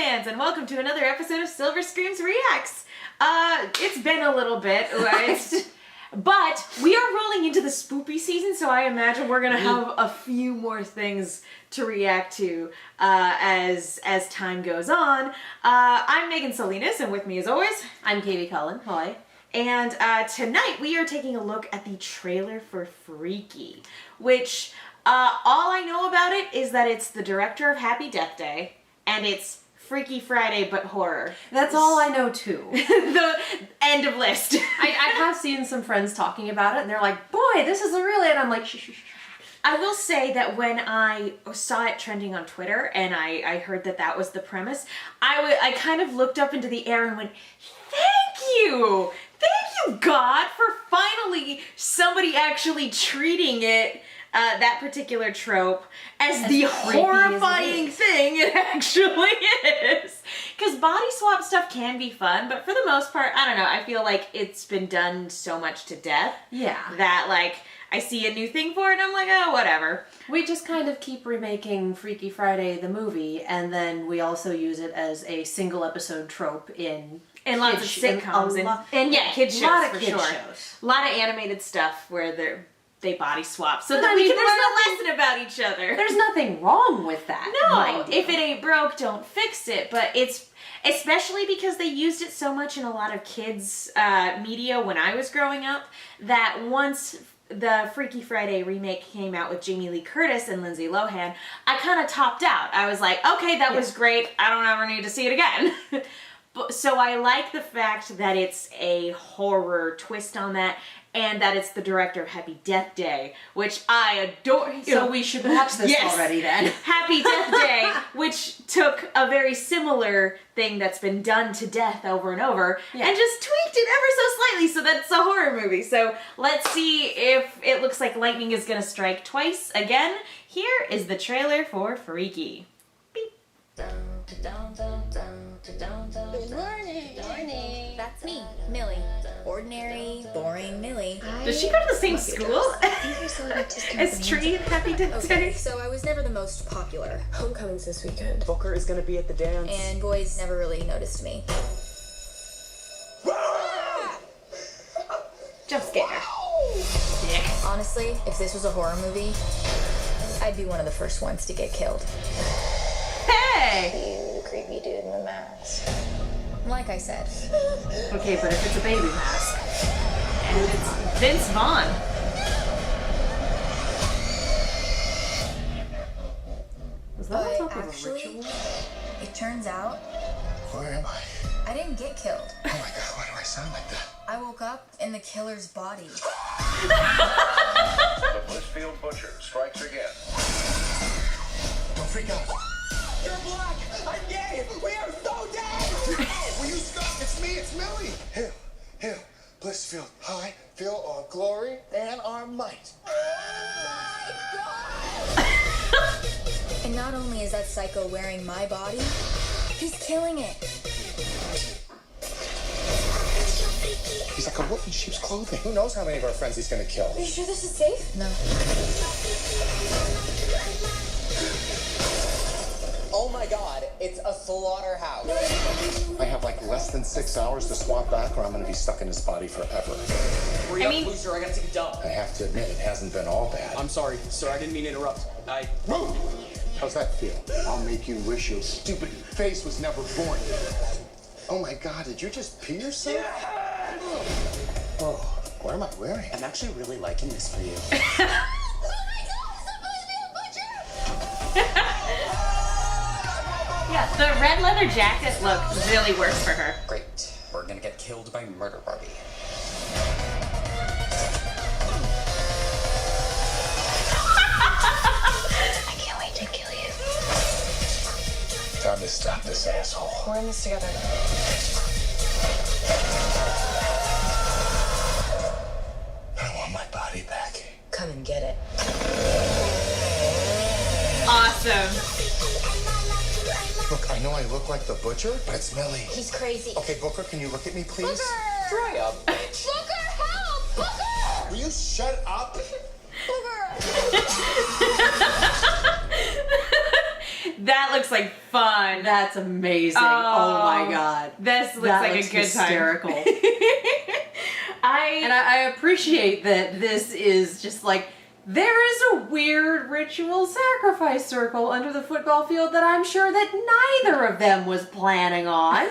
fans, and welcome to another episode of Silver Screams Reacts. It's been a little bit, but we are rolling into the spoopy season, so I imagine we're gonna have a few more things to react to as time goes on. I'm Megan Salinas, and with me as always, I'm Katie Cullen. Hi. And tonight we are taking a look at the trailer for Freaky, which all I know about it is that it's the director of Happy Death Day, and it's Freaky Friday but horror. That's all I know too. The end of list. I have seen some friends talking about it, and they're like, "Boy, this is a really," and I'm like, "Shh." I will say that when I saw it trending on Twitter and I heard that was the premise, I kind of looked up into the air and went, "Thank you! Thank you, God, for finally somebody actually treating it, that particular trope, as the horrifying thing it actually is." Because body swap stuff can be fun, but for the most part, I don't know, I feel like it's been done so much to death. Yeah. That, like, I see a new thing for it and I'm like, oh, whatever. We just kind of keep remaking Freaky Friday the movie, and then we also use it as a single episode trope in lots of sitcoms and kids shows, a lot of for kid sure. shows. A lot of animated stuff where they body swap so But that I we mean, can learn a lesson about each other. There's nothing wrong with that. No, mind you. if it ain't broke, don't fix it. But it's especially because they used it so much in a lot of kids' media when I was growing up, that once the Freaky Friday remake came out with Jamie Lee Curtis and Lindsay Lohan, I kind of topped out. I was like, okay, that was great. I don't ever need to see it again. So I like the fact that it's a horror twist on that, and that it's the director of Happy Death Day, which I adore. So we should watch this already then. Happy Death Day, which took a very similar thing that's been done to death over and over, and just tweaked it ever so slightly so that it's a horror movie. So let's see if it looks like lightning is gonna strike twice again. Here is the trailer for Freaky. Beep. Good morning. That's me, Millie. Ordinary, boring Millie. Does she go to the same school as Tree and Happy Death Day? Okay, so I was never the most popular. Homecoming's this weekend. Booker is gonna be at the dance. And boys never really noticed me. Jump scare. Dick. Honestly, if this was a horror movie, I'd be one of the first ones to get killed. Hey! You creepy dude in the mask. Like I said. Okay, but if it's a baby mask, and it's Vince Vaughn. Was that on top of a Actually, ritual? it turns out Where am I? I didn't get killed. Oh my god, why do I sound like that? I woke up in the killer's body. The Blissfield Butcher strikes again. Don't freak out. You're black! I'm gay! We are so dead! Will you stop? It's me, it's Millie. Hill, Blissfield, high, feel our glory and our might. And not only is that psycho wearing my body, he's killing it. He's like a wolf in sheep's clothing. Who knows how many of our friends he's gonna kill? Are you sure this is safe? No. Oh my god, it's a slaughterhouse. I have like less than 6 hours to swap back or I'm gonna be stuck in his body forever. Hurry up, loser, I gotta take a dump. I have to admit, it hasn't been all bad. I'm sorry, sir, I didn't mean to interrupt. Move! How's that feel? I'll make you wish your stupid face was never born. Oh my god, did you just pee yourself? Yeah. Oh, what am I wearing? I'm actually really liking this for you. Yeah, the red leather jacket look really works for her. Great. We're gonna get killed by Murder Barbie. I can't wait to kill you. Time to stop this asshole. We're in this together. I want my body back. Come and get it. Awesome. Look, I know I look like the butcher, but it's Millie. He's crazy. Okay, Booker, can you look at me, please? Dry up, bitch. Booker, help! Booker! Will you shut up? Booker! That looks like fun. That's amazing. Oh my god. This looks That like looks a good hysterical. time. And I appreciate that this is just like, there is a weird ritual sacrifice circle under the football field that I'm sure that neither of them was planning on.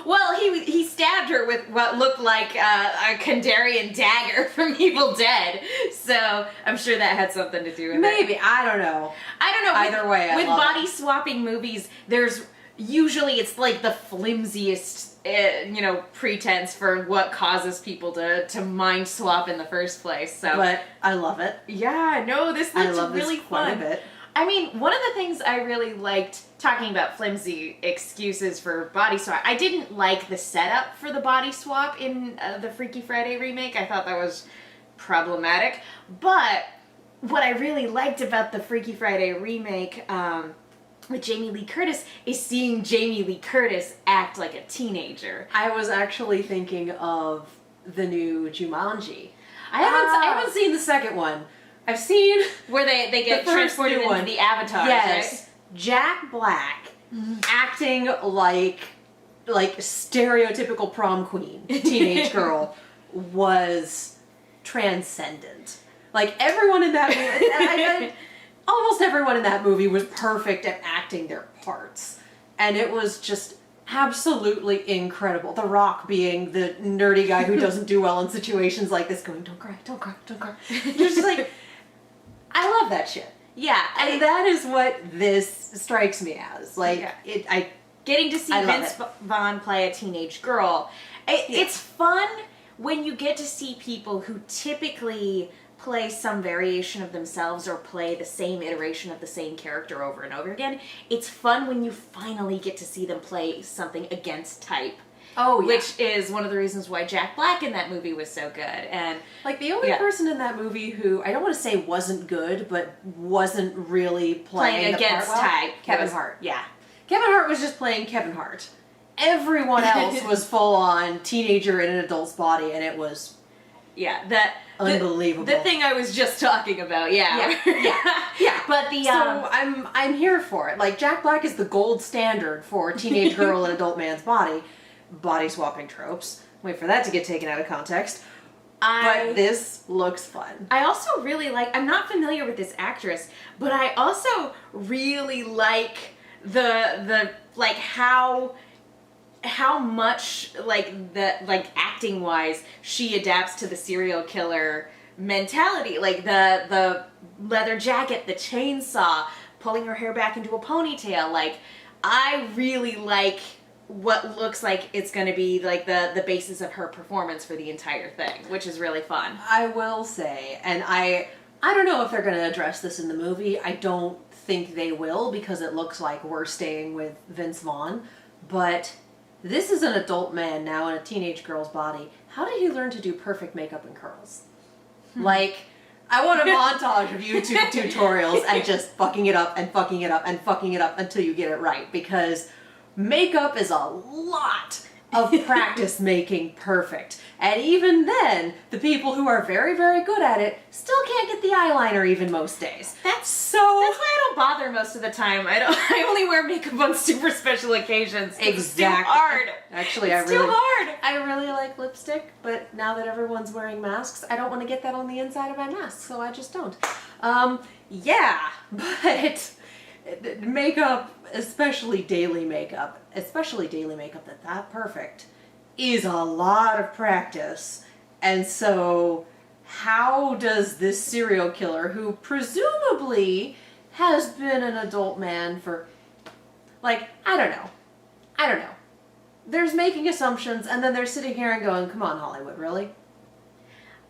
Well, he stabbed her with what looked like a Kandarian dagger from Evil Dead, so I'm sure that had something to do with it. Maybe, I don't know. Either way, I with love body it. swapping movies, there's usually it's like the flimsiest, pretense for what causes people to mind swap in the first place. So, But I love it. yeah, no, this looks I love really this quite fun. a bit. I mean, one of the things I really liked, talking about flimsy excuses for body swap, I didn't like the setup for the body swap in the Freaky Friday remake. I thought that was problematic. But what I really liked about the Freaky Friday remake with Jamie Lee Curtis is seeing Jamie Lee Curtis act like a teenager. I was actually thinking of the new Jumanji. I haven't seen the second one. I've seen Where they get the first transported new into one. the avatars, Yes, right? Jack Black acting like stereotypical prom queen teenage girl was transcendent. Like everyone in that movie, almost everyone in that movie was perfect at acting their parts, and it was just absolutely incredible. The Rock being the nerdy guy who doesn't do well in situations like this, going, "Don't cry, don't cry, don't cry." Just like, I love that shit. Yeah, And that is what this strikes me as. Like, Yeah. Getting to see I love Vince it. Vaughn play a teenage girl. It's fun when you get to see people who typically play some variation of themselves or play the same iteration of the same character over and over again. It's fun when you finally get to see them play something against type. Oh, yeah. Which is one of the reasons why Jack Black in that movie was so good. And Like, the only person in that movie who, I don't want to say wasn't good, but wasn't really playing the against part well, type. Kevin was- Hart. Yeah. Kevin Hart was just playing Kevin Hart. Everyone else was full-on teenager in an adult's body, and it was Yeah. unbelievable. The thing I was just talking about, yeah. yeah. But the, So I'm here for it. Like, Jack Black is the gold standard for teenage girl in adult man's body swapping tropes. Wait for that to get taken out of context. But this looks fun. I also really like, I'm not familiar with this actress, but I also really like the like how much acting wise she adapts to the serial killer mentality. Like the leather jacket, the chainsaw, pulling her hair back into a ponytail. Like, I really like what looks like it's going to be like the basis of her performance for the entire thing, which is really fun. I will say, and I don't know if they're going to address this in the movie. I don't think they will, because it looks like we're staying with Vince Vaughn. But this is an adult man now in a teenage girl's body. How did he learn to do perfect makeup and curls? Like, I want a montage of YouTube tutorials and just fucking it up and fucking it up and fucking it up until you get it right, because makeup is a lot of practice making perfect. And even then, the people who are very, very good at it still can't get the eyeliner even most days. That's That's why I don't bother most of the time. I only wear makeup on super special occasions. It's too hard. Actually, It's too hard. I really like lipstick, but now that everyone's wearing masks, I don't want to get that on the inside of my mask, so I just don't. Yeah, but makeup, especially daily makeup that perfect, is a lot of practice. And so how does this serial killer, who presumably has been an adult man for, like, I don't know. There's making assumptions, and then they're sitting here and going, come on, Hollywood, really?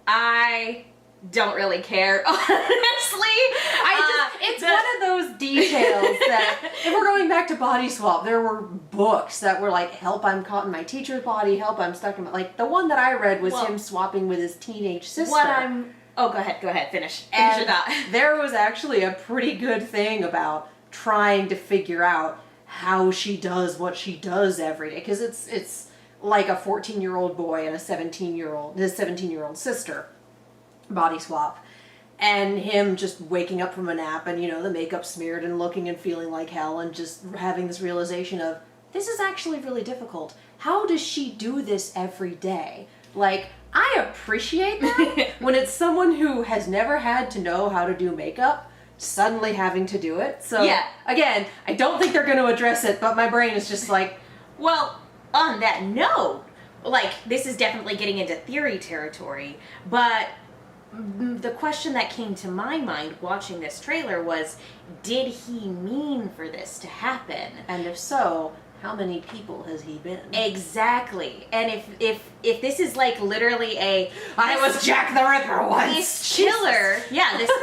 I don't really care, honestly. It's one of those details that, if we're going back to body swap, there were books that were like, help, I'm caught in my teacher's body, help, I'm stuck in my, like, the one that I read was him swapping with his teenage sister. Oh, go ahead, finish And your thought. there was actually a pretty good thing about trying to figure out how she does what she does every day, because it's like a 14-year-old boy and his 17-year-old sister body swap. and him just waking up from a nap and, you know, the makeup smeared and looking and feeling like hell and just having this realization of, this is actually really difficult. How does she do this every day? Like, I appreciate that when it's someone who has never had to know how to do makeup suddenly having to do it. So, Yeah. again, I don't think they're going to address it, but my brain is just like, Well, on that note, like, this is definitely getting into theory territory, but the question that came to my mind watching this trailer was, did he mean for this to happen? and if so, how many people has he been? Exactly. And if this is like literally I was Jack the Ripper once. this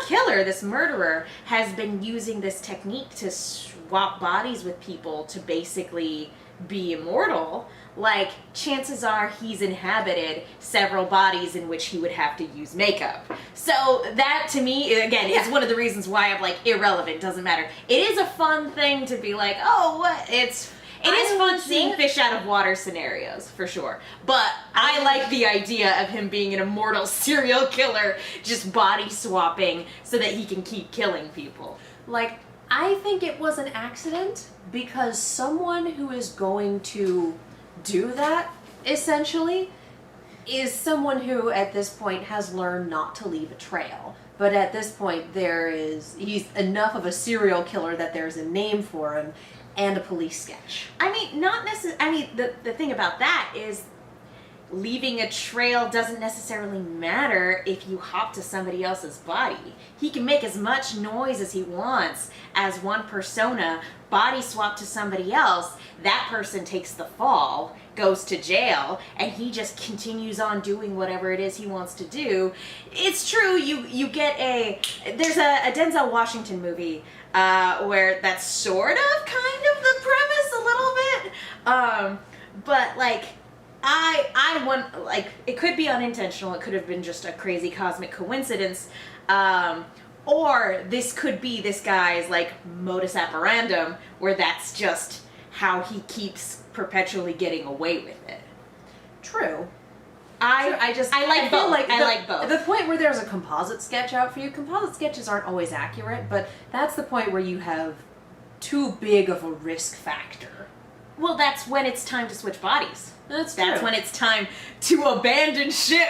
killer, this murderer has been using this technique to swap bodies with people to basically be immortal, like, chances are he's inhabited several bodies in which he would have to use makeup. So that, to me, again, is one of the reasons why I'm like, irrelevant, doesn't matter. It is a fun thing to be like, oh, what? It is fun seeing fish out of water scenarios, for sure. But I like the idea of him being an immortal serial killer, just body swapping so that he can keep killing people. Like, I think it was an accident because someone who is going to do that, essentially, is someone who at this point has learned not to leave a trail. But at this point he's enough of a serial killer that there's a name for him and a police sketch. I mean, not necessarily. I mean, the thing about that is leaving a trail doesn't necessarily matter if you hop to somebody else's body. He can make as much noise as he wants as one persona, body swap to somebody else. That person takes the fall, goes to jail, and he just continues on doing whatever it is he wants to do. It's true, you get there's a Denzel Washington movie where that's sort of kind of the premise a little bit, but like, I want, like, it could be unintentional, it could have been just a crazy cosmic coincidence, or this could be this guy's, like, modus operandum, where that's just how he keeps perpetually getting away with it. True. I like both. I like both. The point where there's a composite sketch out for you, composite sketches aren't always accurate, but that's the point where you have too big of a risk factor. Well, that's when it's time to switch bodies. That's true. That's when it's time to abandon ship.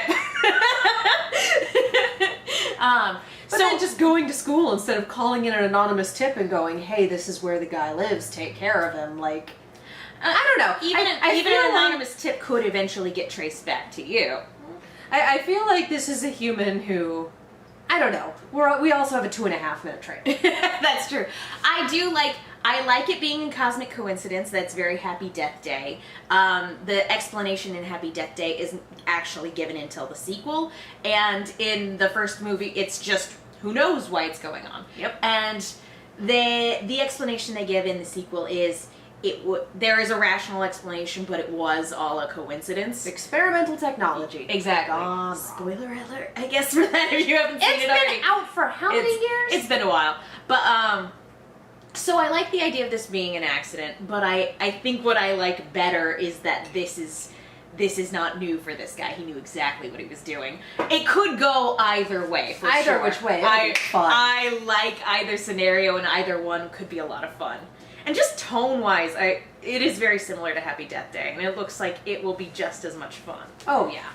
But then just going to school instead of calling in an anonymous tip and going, hey, this is where the guy lives, take care of him, like, I don't know. Even I feel an like- anonymous tip could eventually get traced back to you. I feel like this is a human who, I don't know, we also have a 2.5 minute trailer. That's true. I like it being in Cosmic Coincidence. That's very Happy Death Day. The explanation in Happy Death Day isn't actually given until the sequel, and in the first movie, it's just who knows why it's going on. Yep. And the explanation they give in the sequel is there is a rational explanation, but it was all a coincidence. Experimental technology. Exactly. Gone wrong. Spoiler alert, I guess, for that if you haven't seen it already. It's been out for how many years? It's been a while. But, so I like the idea of this being an accident, but I think what I like better is that this is not new for this guy. He knew exactly what he was doing. It could go either way, for Either sure. which way. It'll be fun. I like either scenario, and either one could be a lot of fun. And just tone-wise, it is very similar to Happy Death Day, and it looks like it will be just as much fun. Oh, yeah.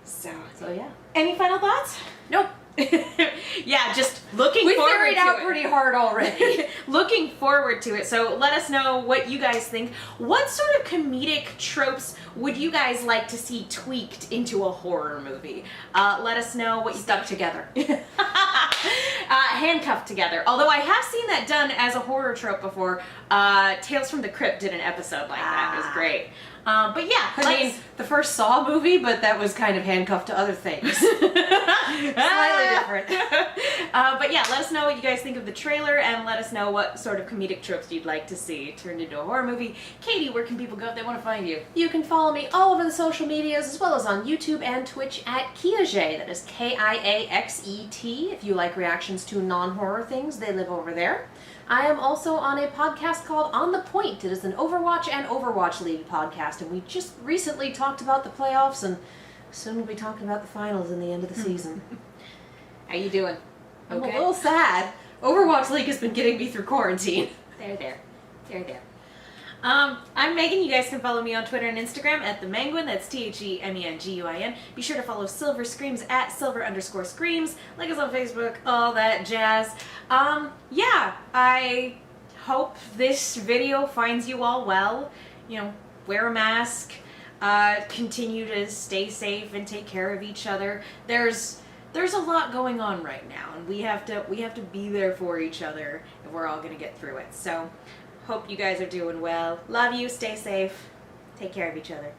So yeah. any final thoughts? Nope. Yeah, just looking We forward to figured out it. pretty hard already. Looking forward to it. So let us know what you guys think. What sort of comedic tropes would you guys like to see tweaked into a horror movie? Let us know what you Stuck together. handcuffed together. Although I have seen that done as a horror trope before. Tales from the Crypt did an episode like that. It was great. But yeah, I mean, the first Saw movie, but that was kind of handcuffed to other things. Slightly different. But yeah, let us know what you guys think of the trailer, and let us know what sort of comedic tropes you'd like to see turned into a horror movie. Katie, where can people go if they want to find you? You can follow me all over the social medias, as well as on YouTube and Twitch at Kiaxet. That is Kiaxet. If you like reactions to non-horror things, they live over there. I am also on a podcast called On the Point. It is an Overwatch and Overwatch League podcast, and we just recently talked about the playoffs, and soon we'll be talking about the finals in the end of the season. How you doing? I'm Okay. a little sad. Overwatch League has been getting me through quarantine. There. I'm Megan. You guys can follow me on Twitter and Instagram at the Menguin. That's TheMenguin. Be sure to follow Silver Screams at Silver_Screams. Like us on Facebook, all that jazz. Yeah, I hope this video finds you all well. You know, wear a mask, continue to stay safe and take care of each other. There's a lot going on right now, and we have to be there for each other if we're all gonna get through it. So, hope you guys are doing well. Love you. Stay safe. Take care of each other.